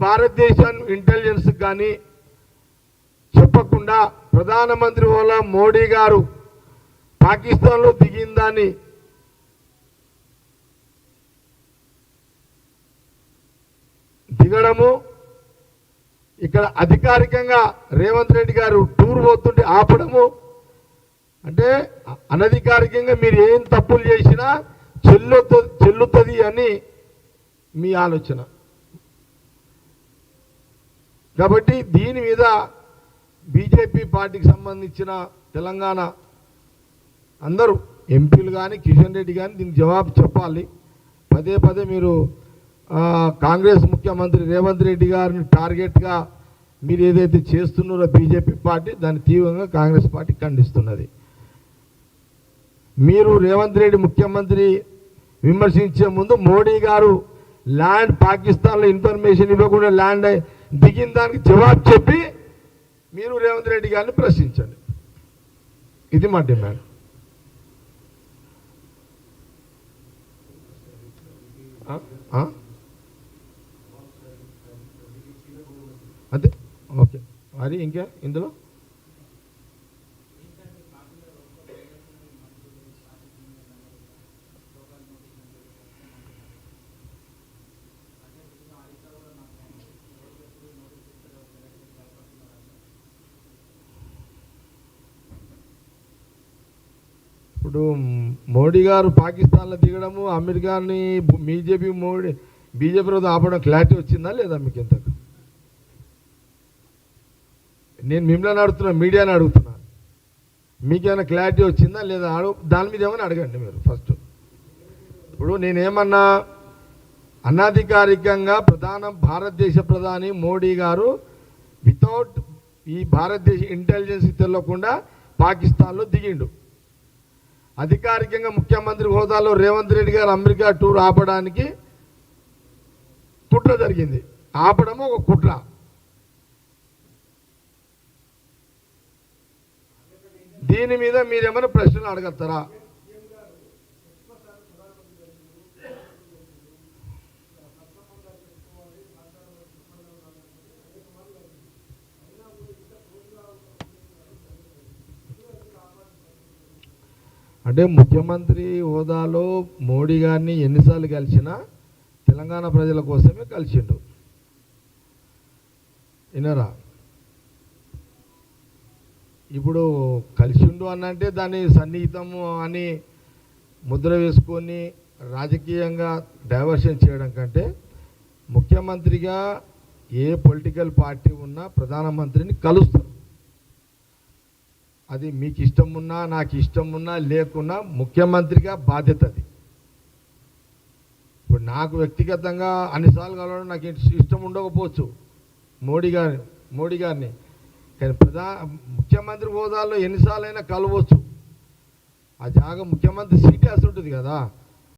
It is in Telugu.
భారతదేశం ఇంటెలిజెన్స్ కానీ చెప్పకుండా ప్రధానమంత్రి హోదా మోడీ గారు పాకిస్తాన్లో దిగిందని దిగడము, ఇక్కడ అధికారికంగా రేవంత్ రెడ్డి గారు టూర్ పోతుంటే ఆపడము, అంటే అనధికారికంగా మీరు ఏం తప్పులు చేసినా చెల్లుతుంది అని మీ ఆలోచన. కాబట్టి దీని మీద బీజేపీ పార్టీకి సంబంధించిన తెలంగాణ అందరూ ఎంపీలు కానీ కిషన్ రెడ్డి కానీ దీనికి జవాబు చెప్పాలి. పదే పదే మీరు కాంగ్రెస్ ముఖ్యమంత్రి రేవంత్ రెడ్డి గారిని టార్గెట్గా మీరు ఏదైతే చేస్తున్నారో బీజేపీ పార్టీ దాన్ని తీవ్రంగా కాంగ్రెస్ పార్టీ ఖండిస్తున్నది. మీరు రేవంత్ రెడ్డి ముఖ్యమంత్రి విమర్శించే ముందు మోడీ గారు ల్యాండ్ పాకిస్తాన్లో ఇన్ఫర్మేషన్ ఇవ్వకుండా ల్యాండ్ దిగిన దానికి జవాబు చెప్పి మీరు రేవంత్ రెడ్డి గారిని ప్రశ్నించండి. ఇది మా డిమాండ్. అంతే, ఓకే. మరి ఇంకా ఇందులో ఇప్పుడు మోడీ గారు పాకిస్తాన్లో దిగడము, అమెరికాని బీజేపీ రోజు ఆపడం క్లారిటీ వచ్చిందా లేదా మీకు? ఇంతకు నేను మిమ్మల్ని అడుగుతున్నా, మీడియాని అడుగుతున్నా, మీకేమైనా క్లారిటీ వచ్చిందా లేదా? దాని మీద ఏమైనా అడగండి మీరు ఫస్ట్. ఇప్పుడు నేనేమన్నా అనధికారికంగా భారతదేశ ప్రధాని మోడీ గారు వితౌట్ ఈ భారతదేశ ఇంటెలిజెన్స్ తెలియకుండా పాకిస్తాన్లో దిగిండు. అధికారికంగా ముఖ్యమంత్రి హోదాలో రేవంత్ రెడ్డి గారు అమెరికా టూర్ ఆపడానికి కుట్ర జరిగింది. ఆపడము ఒక కుట్ర. దీని మీద మీరేమైనా ప్రశ్నలు అడగలుగుతారా? అంటే ముఖ్యమంత్రి హోదాలో మోడీ గారిని ఎన్నిసార్లు కలిసినా తెలంగాణ ప్రజల కోసమే కలిసిండు. వినరా? ఇప్పుడు కలిసిండు అనంటే దాన్ని సన్నిహితము అని ముద్ర వేసుకొని రాజకీయంగా డైవర్షన్ చేయడం కంటే ముఖ్యమంత్రిగా ఏ పొలిటికల్ పార్టీ ఉన్నా ప్రధానమంత్రిని కలుస్తారు. అది మీకు ఇష్టం ఉన్నా నాకు ఇష్టం ఉన్నా లేకున్నా ముఖ్యమంత్రిగా బాధ్యత అది. ఇప్పుడు నాకు వ్యక్తిగతంగా అన్నిసార్లు కలవడం నాకు ఇష్టం ఉండకపోవచ్చు మోడీ గారిని, కానీ ముఖ్యమంత్రి హోదాలో ఎన్నిసార్లు అయినా కలవచ్చు. ఆ జాగా ముఖ్యమంత్రి సీటే అసలు ఉంటుంది కదా.